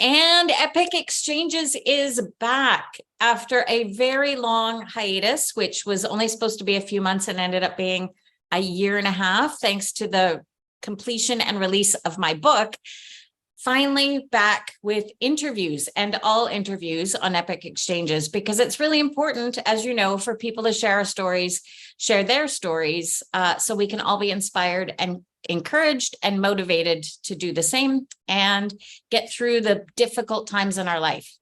And Epic Exchanges is back after a very long hiatus, which was only supposed to be a few months and ended up being a year and a half, thanks to the completion and release of my book. Finally back with interviews and all interviews on Epic Exchanges, because it's really important, as you know, for people to share their stories, so we can all be inspired and encouraged and motivated to do the same and get through the difficult times in our life.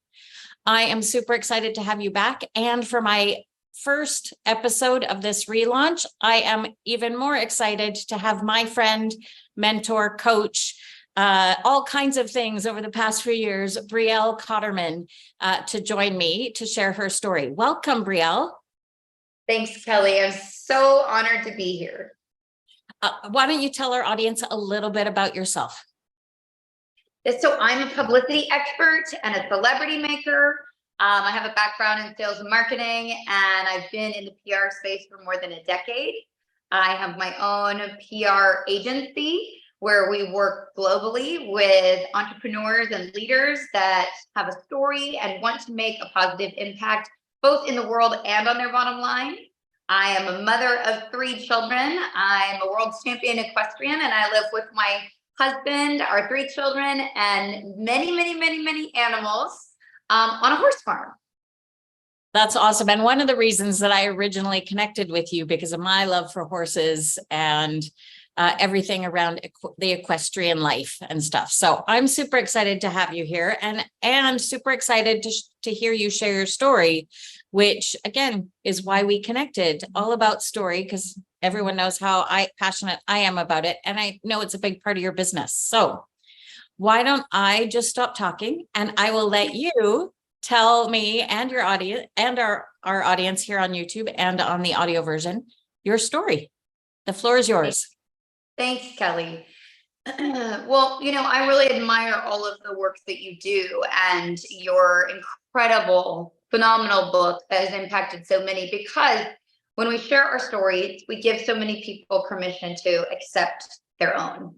I am super excited to have you back. And for my first episode of this relaunch, I am even more excited to have my friend, mentor, coach, all kinds of things over the past few years, Brielle Cotterman, to join me to share her story. Welcome, Brielle. Thanks, Kelly. I'm so honored to be here. Why don't you tell our audience a little bit about yourself? So I'm a publicity expert and a celebrity maker. I have a background in sales and marketing, and I've been in the PR space for more than a decade. I have my own PR agency where we work globally with entrepreneurs and leaders that have a story and want to make a positive impact both in the world and on their bottom line. I am a mother of 3 children. I'm a world champion equestrian, and I live with my husband, our 3 children, and many, many, many, many animals on a horse farm. That's awesome. And one of the reasons that I originally connected with you, because of my love for horses and everything around the equestrian life and stuff. So I'm super excited to have you here, and super excited to hear you share your story, which again is why we connected. All about story, because everyone knows how passionate I am about it, and I know it's a big part of your business. So why don't I just stop talking, and I will let you tell me and your audience and our audience here on YouTube and on the audio version your story. The floor is yours. Thanks, Kelly. Well, I really admire all of the work that you do and your incredible, phenomenal book that has impacted so many, because when we share our stories, we give so many people permission to accept their own.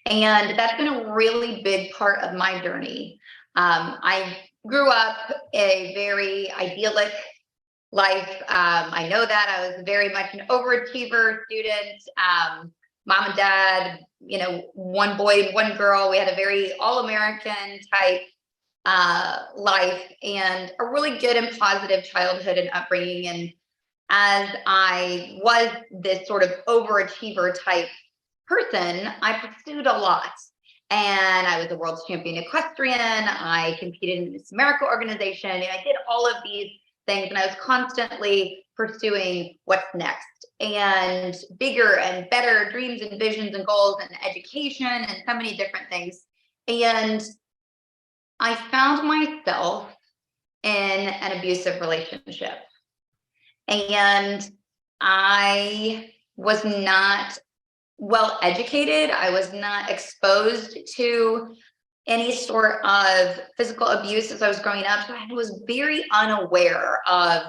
And that's been a really big part of my journey. I grew up a very idyllic life. I know that I was very much an overachiever student. Mom and dad, one boy, one girl. We had a very all-American type life and a really good and positive childhood and upbringing. And as I was this sort of overachiever type person, I pursued a lot. And I was a world champion equestrian. I competed in the Miss America organization. And I did all of these things, and I was constantly pursuing what's next, and bigger and better dreams and visions and goals and education and so many different things. And I found myself in an abusive relationship, and I was not well educated. I was not exposed to any sort of physical abuse as I was growing up. So I was very unaware of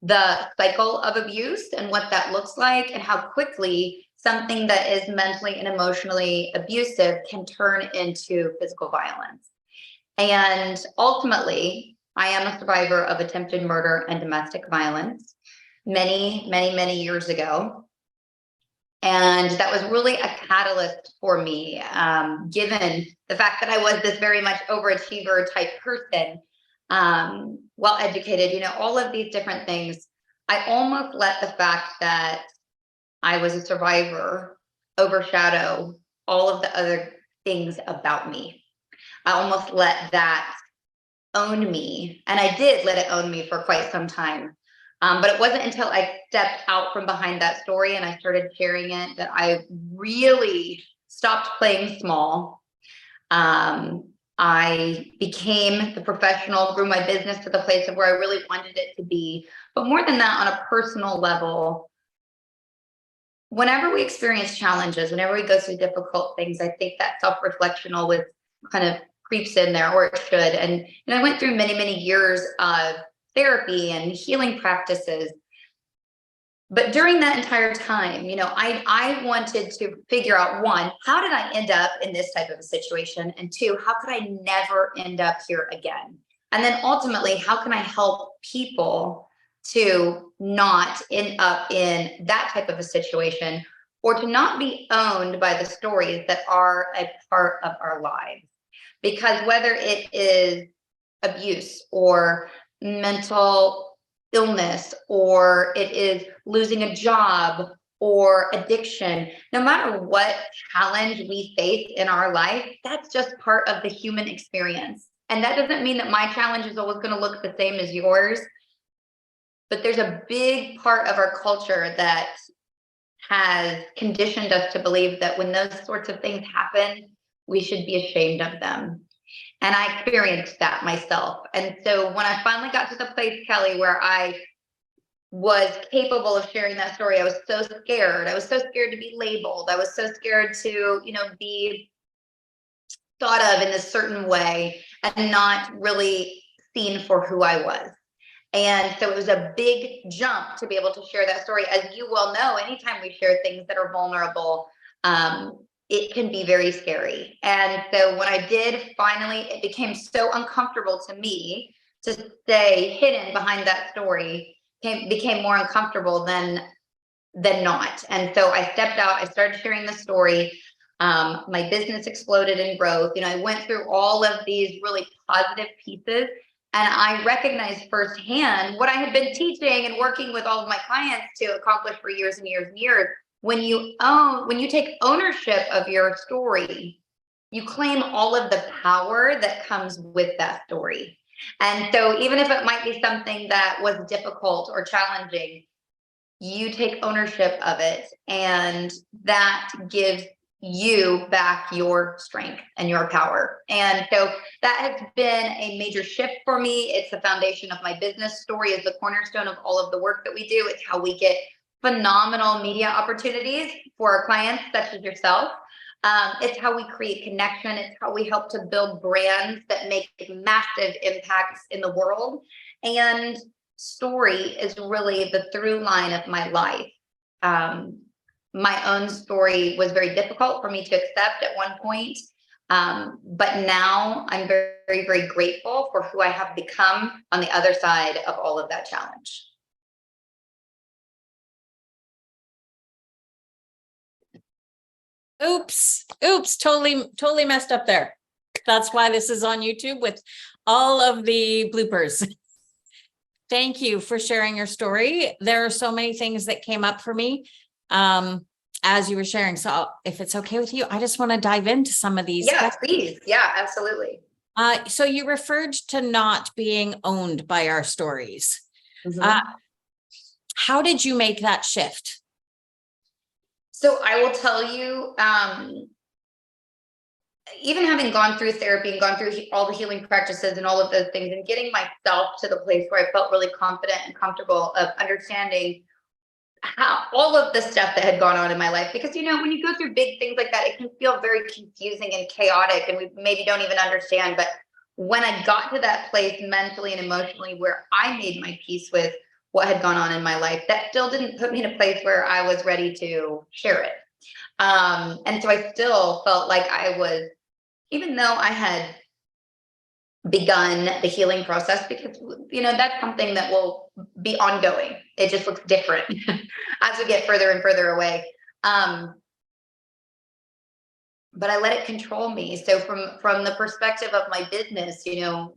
the cycle of abuse and what that looks like, and how quickly something that is mentally and emotionally abusive can turn into physical violence. And ultimately, I am a survivor of attempted murder and domestic violence many, many, many years ago. And that was really a catalyst for me, given the fact that I was this very much overachiever type person, well educated, all of these different things. I almost let the fact that I was a survivor overshadow all of the other things about me. I almost let that own me. And I did let it own me for quite some time. But it wasn't until I stepped out from behind that story and I started sharing it that I really stopped playing small. I became the professional, grew my business to the place of where I really wanted it to be. But more than that, on a personal level, whenever we experience challenges, whenever we go through difficult things, I think that self-reflection always kind of creeps in there, or it should. And I went through many, many years of therapy and healing practices. But during that entire time, I wanted to figure out, one, how did I end up in this type of a situation? And two, how could I never end up here again? And then ultimately, how can I help people to not end up in that type of a situation, or to not be owned by the stories that are a part of our lives? Because whether it is abuse or mental illness, or it is losing a job or addiction, no matter what challenge we face in our life, that's just part of the human experience. And that doesn't mean that my challenge is always going to look the same as yours. But there's a big part of our culture that has conditioned us to believe that when those sorts of things happen, we should be ashamed of them. And I experienced that myself. And so when I finally got to the place, Kelly, where I was capable of sharing that story, I was so scared. I was so scared to be labeled. I was so scared to, be thought of in a certain way and not really seen for who I was. And so it was a big jump to be able to share that story. As you well know, anytime we share things that are vulnerable, it can be very scary. And so when I did, finally, it became so uncomfortable to me to stay hidden behind that story, became more uncomfortable than not. And so I stepped out, I started sharing the story. My business exploded in growth. I went through all of these really positive pieces, and I recognized firsthand what I had been teaching and working with all of my clients to accomplish for years and years and years. When you take ownership of your story, you claim all of the power that comes with that story. And so even if it might be something that was difficult or challenging, you take ownership of it, and that gives you back your strength and your power. And so that has been a major shift for me. It's the foundation of my business. Story is the cornerstone of all of the work that we do. It's how we get phenomenal media opportunities for our clients, such as yourself. It's how we create connection. It's how we help to build brands that make massive impacts in the world. And story is really the through line of my life. My own story was very difficult for me to accept at one point. But now I'm very, very grateful for who I have become on the other side of all of that challenge. Oops, totally messed up there. That's why this is on YouTube with all of the bloopers. Thank you for sharing your story. There are so many things that came up for me as you were sharing. So if it's okay with you, I just want to dive into some of these. Yeah, please. Yeah, absolutely. So you referred to not being owned by our stories. How did you make that shift? So I will tell you, even having gone through therapy and gone through all the healing practices and all of those things, and getting myself to the place where I felt really confident and comfortable of understanding how all of the stuff that had gone on in my life, because when you go through big things like that, it can feel very confusing and chaotic, and we maybe don't even understand. But when I got to that place mentally and emotionally where I made my peace with what had gone on in my life, that still didn't put me in a place where I was ready to share it. And so I still felt like I was, even though I had begun the healing process, because that's something that will be ongoing. It just looks different as we get further and further away. But I let it control me. So from the perspective of my business,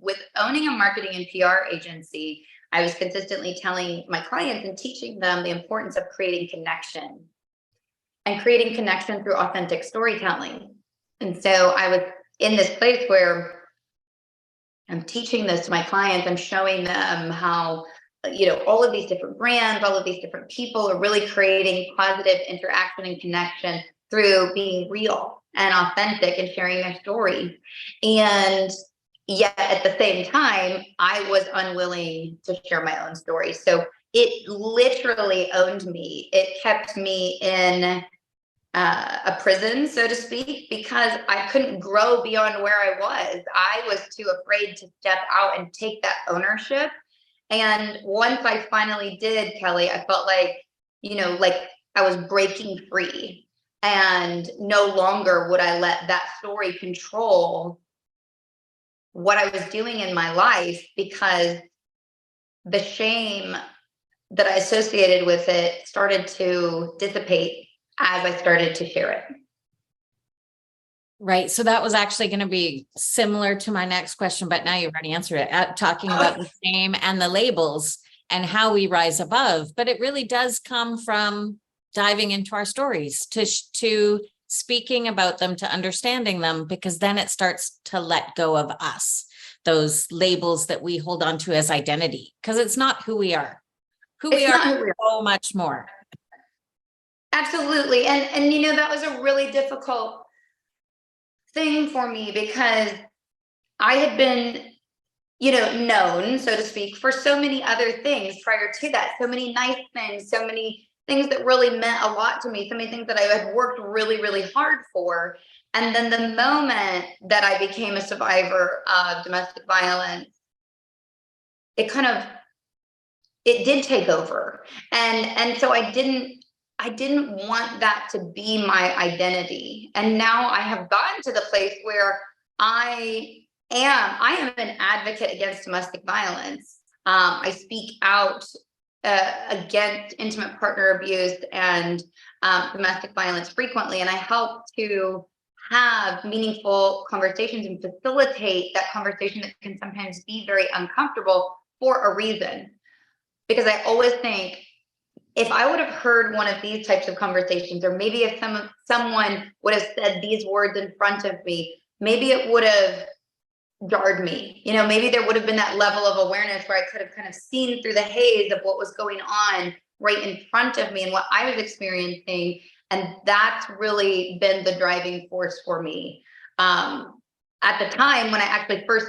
with owning a marketing and PR agency, I was consistently telling my clients and teaching them the importance of creating connection, and creating connection through authentic storytelling. And so I was in this place where I'm teaching this to my clients. I'm showing them how, all of these different brands, all of these different people are really creating positive interaction and connection through being real and authentic and sharing their story. And yet at the same time, I was unwilling to share my own story. So it literally owned me. It kept me in a prison, so to speak, because I couldn't grow beyond where I was. I was too afraid to step out and take that ownership. And once I finally did, Kelly, I felt like, like I was breaking free, and no longer would I let that story control what I was doing in my life, because the shame that I associated with it started to dissipate as I started to share it. Right. So that was actually going to be similar to my next question, but now you've already answered it, talking about the shame and the labels and how we rise above. But it really does come from diving into our stories, to speaking about them, to understanding them, because then it starts to let go of us, those labels that we hold on to as identity, because it's not who we are. Who we are is so much more. Absolutely. And that was a really difficult thing for me, because I had been, known, so to speak, for so many other things prior to that, so many nice things, so many things that really meant a lot to me, so many things that I had worked really, really hard for. And then the moment that I became a survivor of domestic violence, it did take over. And so I didn't want that to be my identity. And now I have gotten to the place where I am an advocate against domestic violence. I speak out against intimate partner abuse and domestic violence frequently, and I help to have meaningful conversations and facilitate that conversation that can sometimes be very uncomfortable for a reason. Because I always think, if I would have heard one of these types of conversations, or maybe if someone would have said these words in front of me, maybe it would have jarred me. Maybe there would have been that level of awareness where I could have kind of seen through the haze of what was going on right in front of me and what I was experiencing. And that's really been the driving force for me. At the time when I actually first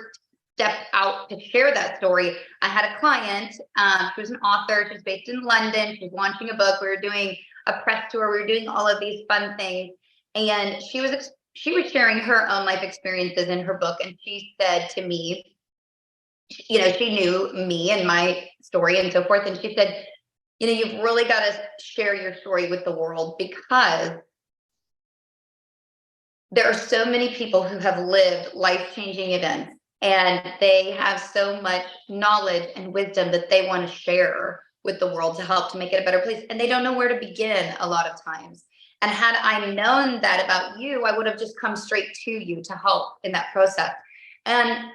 stepped out to share that story, I had a client. She was an author. She's based in London. She's launching a book. We were doing a press tour. We were doing all of these fun things. And she was sharing her own life experiences in her book. And she said to me, she knew me and my story and so forth. And she said, you've really got to share your story with the world, because there are so many people who have lived life-changing events, and they have so much knowledge and wisdom that they want to share with the world to help to make it a better place. And they don't know where to begin a lot of times. And had I known that about you, I would have just come straight to you to help in that process. And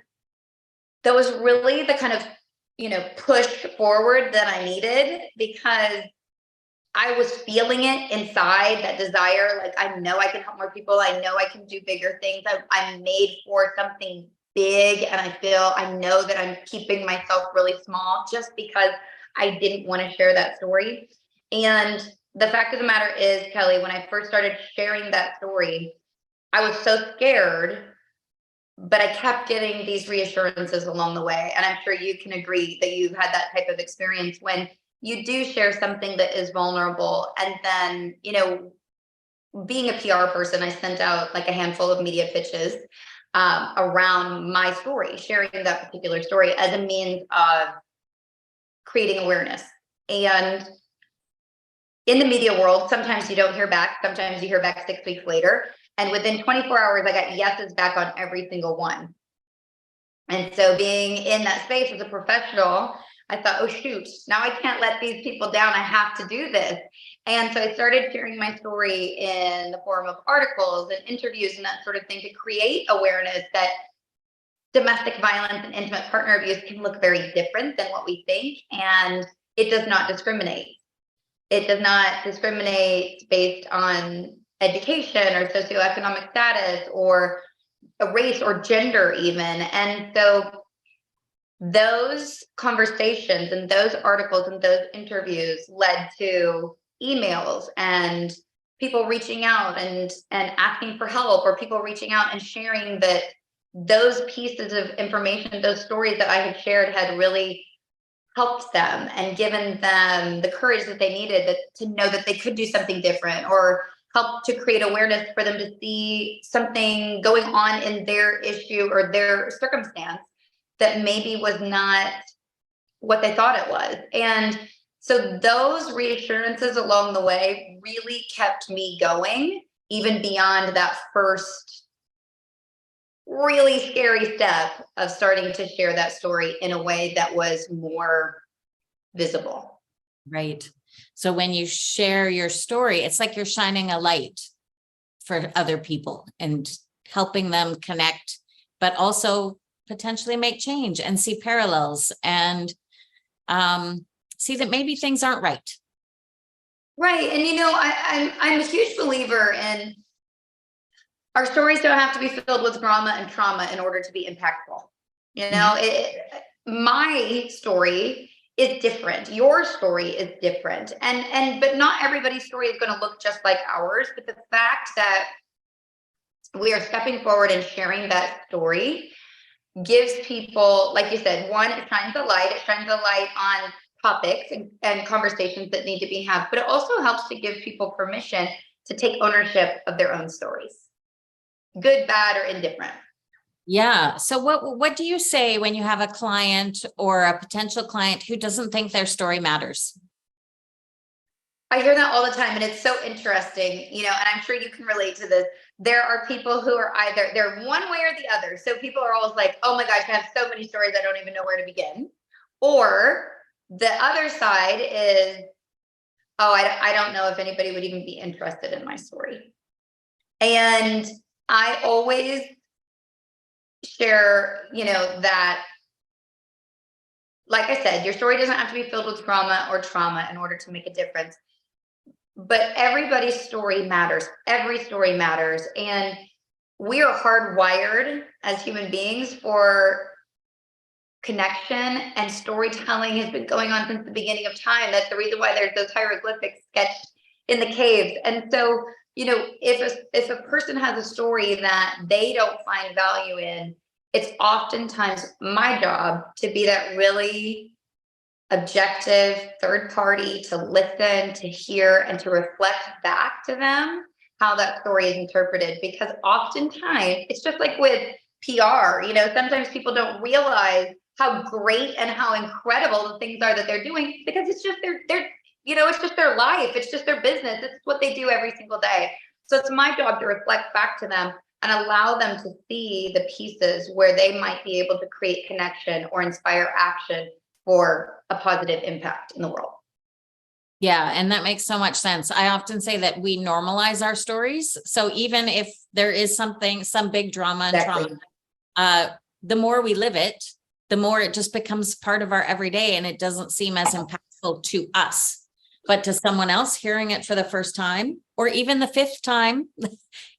that was really the kind of, push forward that I needed, because I was feeling it inside, that desire. Like, I know I can help more people. I know I can do bigger things. I'm made for something big. And I know that I'm keeping myself really small just because I didn't want to share that story. And the fact of the matter is, Kelly, when I first started sharing that story, I was so scared, but I kept getting these reassurances along the way. And I'm sure you can agree that you've had that type of experience when you do share something that is vulnerable. And then, being a PR person, I sent out like a handful of media pitches around my story, sharing that particular story as a means of creating awareness. And in the media world, sometimes you don't hear back. Sometimes you hear back 6 weeks later. And within 24 hours, I got yeses back on every single one. And so being in that space as a professional, I thought, oh, shoot, now I can't let these people down. I have to do this. And so I started sharing my story in the form of articles and interviews and that sort of thing, to create awareness that domestic violence and intimate partner abuse can look very different than what we think. And it does not discriminate. It does not discriminate based on education or socioeconomic status or a race or gender even. And so those conversations and those articles and those interviews led to emails and people reaching out and asking for help, or people reaching out and sharing that those pieces of information, those stories that I had shared, had really helped them and given them the courage that they needed to know that they could do something different, or help to create awareness for them to see something going on in their issue or their circumstance that maybe was not what they thought it was. And So those reassurances along the way really kept me going, even beyond that first really scary step of starting to share that story in a way that was more visible. Right. So when you share your story, it's like you're shining a light for other people and helping them connect, but also potentially make change and see parallels and see that maybe things aren't right. Right. And I'm a huge believer in our stories don't have to be filled with drama and trauma in order to be impactful. My story is different. Your story is different. But not everybody's story is going to look just like ours. But the fact that we are stepping forward and sharing that story gives people, like you said, one, it shines a light. It shines a light on topics and conversations that need to be had. But it also helps to give people permission to take ownership of their own stories. Good, bad, or indifferent. Yeah. So what do you say when you have a client or a potential client who doesn't think their story matters? I hear that all the time, and it's so interesting, and I'm sure you can relate to this. There are people who are either they're one way or the other. So people are always like, oh my gosh, I have so many stories, I don't even know where to begin. Or the other side is, oh, I don't know if anybody would even be interested in my story. And I always share, that, like I said, your story doesn't have to be filled with trauma in order to make a difference. But everybody's story matters. Every story matters. And we are hardwired as human beings for connection, and storytelling has been going on since the beginning of time. That's the reason why there's those hieroglyphics sketched in the caves. And so, if a person has a story that they don't find value in, it's oftentimes my job to be that really objective third party to listen, to hear, and to reflect back to them how that story is interpreted. Because oftentimes it's just like with PR, sometimes people don't realize how great and how incredible the things are that they're doing, because it's just it's just their life. It's just their business. It's what they do every single day. So it's my job to reflect back to them and allow them to see the pieces where they might be able to create connection or inspire action for a positive impact in the world. Yeah. And that makes so much sense. I often say that we normalize our stories. So even if there is some big drama and trauma, the more we live it, the more it just becomes part of our everyday, and it doesn't seem as impactful to us. But to someone else hearing it for the first time, or even the fifth time,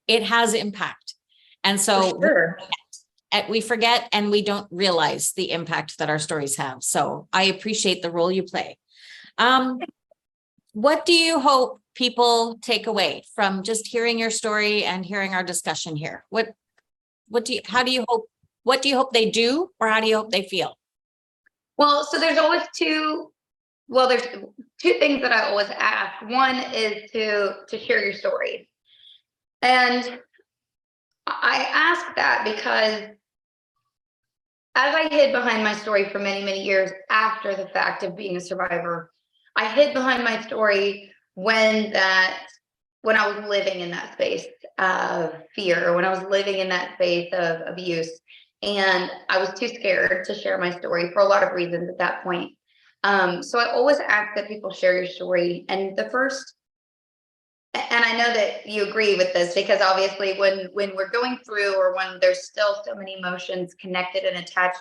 it has impact. And so we forget and we don't realize the impact that our stories have. So I appreciate the role you play. What do you hope people take away from just hearing your story and hearing our discussion here? What do you hope they do, or how do you hope they feel? Well, so there's two things that I always ask. One is to share your story. And I ask that because as I hid behind my story for many, many years after the fact of being a survivor, I hid behind my story when I was living in that space of fear, when I was living in that space of abuse. And I was too scared to share my story for a lot of reasons at that point. So I always ask that people share your story. And I know that you agree with this, because obviously when we're going through, or when there's still so many emotions connected and attached,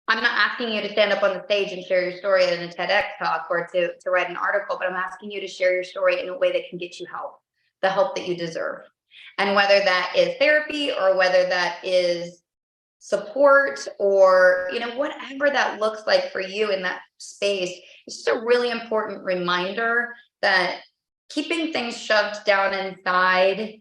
I'm not asking you to stand up on the stage and share your story in a TEDx talk, or to write an article, but I'm asking you to share your story in a way that can get you help, the help that you deserve. And whether that is therapy, or whether that is support, or whatever that looks like for you in that space, it's just a really important reminder that keeping things shoved down inside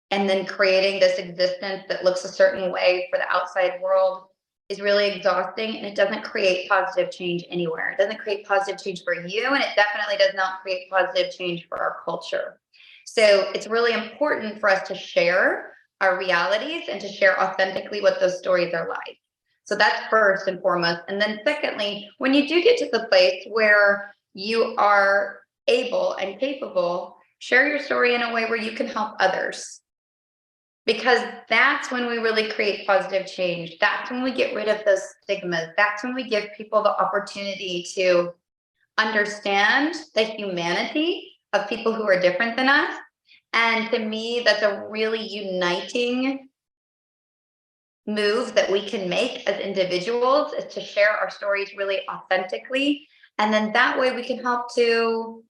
and then creating this existence that looks a certain way for the outside world is really exhausting, and it doesn't create positive change anywhere. It doesn't create positive change for you, and it definitely does not create positive change for our culture. So it's really important for us to share our realities and to share authentically what those stories are like. So that's first and foremost. And then secondly, when you do get to the place where you are able and capable, share your story in a way where you can help others. Because that's when we really create positive change. That's when we get rid of those stigmas. That's when we give people the opportunity to understand the humanity of people who are different than us. And to me, that's a really uniting move that we can make as individuals, is to share our stories really authentically. And then that way we can help to,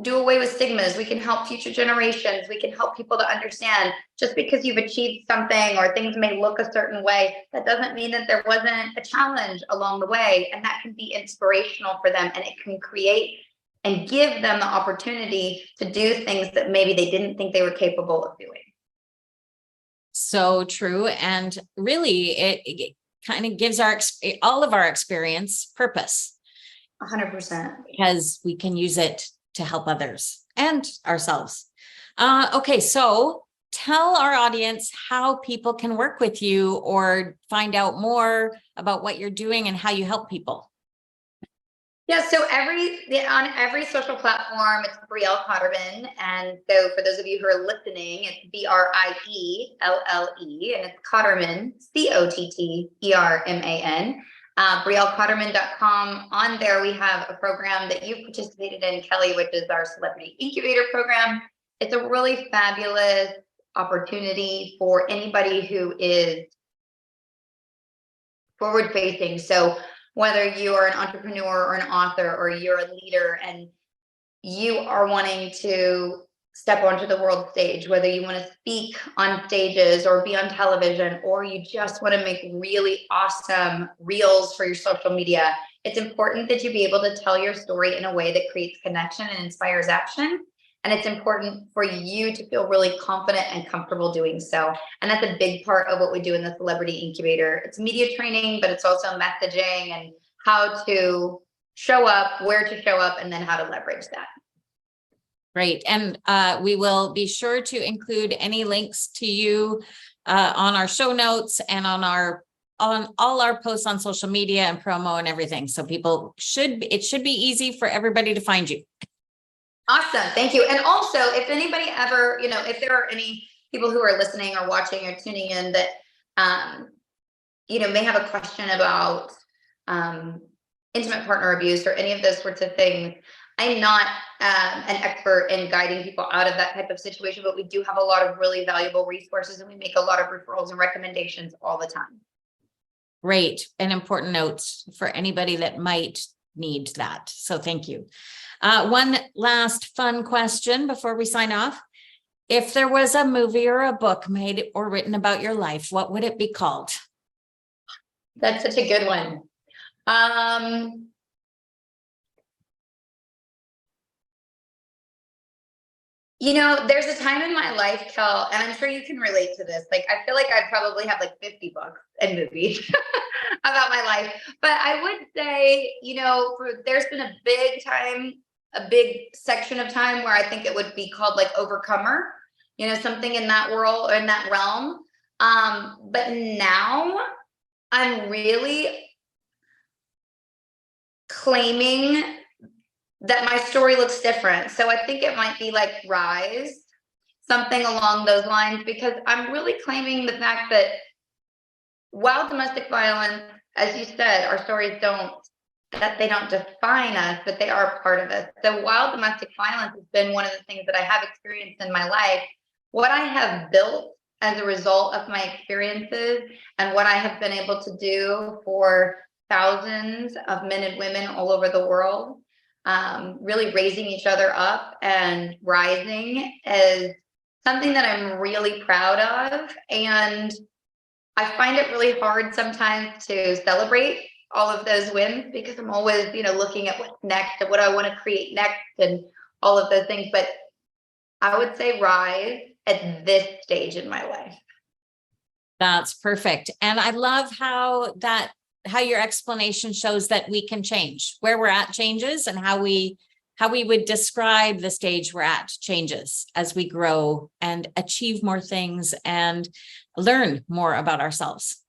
do away with stigmas. We can help future generations. We can help people to understand, just because you've achieved something or things may look a certain way, that doesn't mean that there wasn't a challenge along the way. And that can be inspirational for them, and it can create and give them the opportunity to do things that maybe they didn't think they were capable of doing. So true. And really, it kind of gives all of our experience purpose. 100%. Because we can use it to help others and ourselves. Okay, so tell our audience how people can work with you or find out more about what you're doing and how you help people. Yeah, so on every social platform, it's Brielle Cotterman. And so for those of you who are listening, it's BRIELLE, and it's Cotterman, COTTERMAN. BrielleCotterman.com. On there, we have a program that you've participated in, Kelly, which is our Celebrity Incubator program. It's a really fabulous opportunity for anybody who is forward-facing. So whether you are an entrepreneur or an author, or you're a leader and you are wanting to step onto the world stage, whether you want to speak on stages or be on television, or you just want to make really awesome reels for your social media, it's important that you be able to tell your story in a way that creates connection and inspires action. And it's important for you to feel really confident and comfortable doing so. And that's a big part of what we do in the Celebrity Incubator. It's media training, but it's also messaging and how to show up, where to show up, and then how to leverage that. Great. And we will be sure to include any links to you on our show notes and on all our posts on social media and promo and everything. So it should be easy for everybody to find you. Awesome. Thank you. And also, if anybody ever, if there are any people who are listening or watching or tuning in that, may have a question about intimate partner abuse or any of those sorts of things, I'm not an expert in guiding people out of that type of situation, but we do have a lot of really valuable resources, and we make a lot of referrals and recommendations all the time. Great. And important notes for anybody that might need that. So thank you. One last fun question before we sign off. If there was a movie or a book made or written about your life, what would it be called? That's such a good one. There's a time in my life, Kel, and I'm sure you can relate to this. Like, I feel like I'd probably have like 50 books and movies about my life. But I would say, there's been a big section of time where I think it would be called like Overcomer, something in that world or in that realm. But now I'm really claiming that my story looks different. So I think it might be like Rise, something along those lines, because I'm really claiming the fact that while domestic violence, as you said, our stories don't define us, but they are part of us. So while domestic violence has been one of the things that I have experienced in my life, what I have built as a result of my experiences and what I have been able to do for thousands of men and women all over the world, really raising each other up and rising, is something that I'm really proud of. And I find it really hard sometimes to celebrate all of those wins, because I'm always, looking at what's next and what I want to create next and all of those things. But I would say Rise at this stage in my life. That's perfect. And I love how your explanation shows that we can change. Where we're at changes, and how we would describe the stage we're at changes as we grow and achieve more things and learn more about ourselves.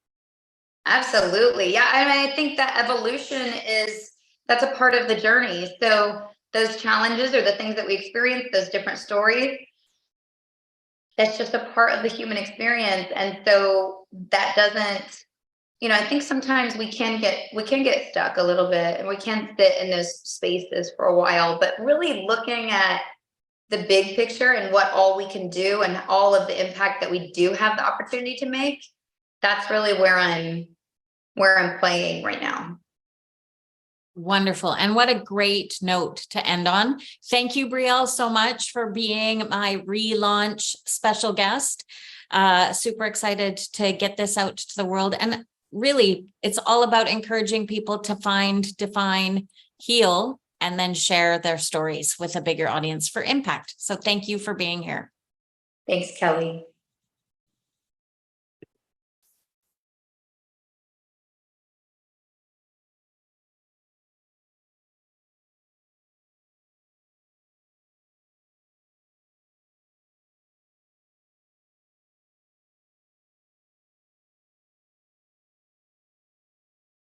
Absolutely. Yeah. I mean, I think that evolution is that's a part of the journey. So those challenges are the things that we experience, those different stories. That's just a part of the human experience. And so that doesn't, I think sometimes we can get stuck a little bit, and we can sit in those spaces for a while, but really looking at the big picture and what all we can do and all of the impact that we do have the opportunity to make, that's really where I'm playing right now. Wonderful. And what a great note to end on. Thank you, Brielle, so much for being my relaunch special guest. Super excited to get this out to the world. And really, it's all about encouraging people to find, define, heal, and then share their stories with a bigger audience for impact. So thank you for being here. Thanks, Kelly.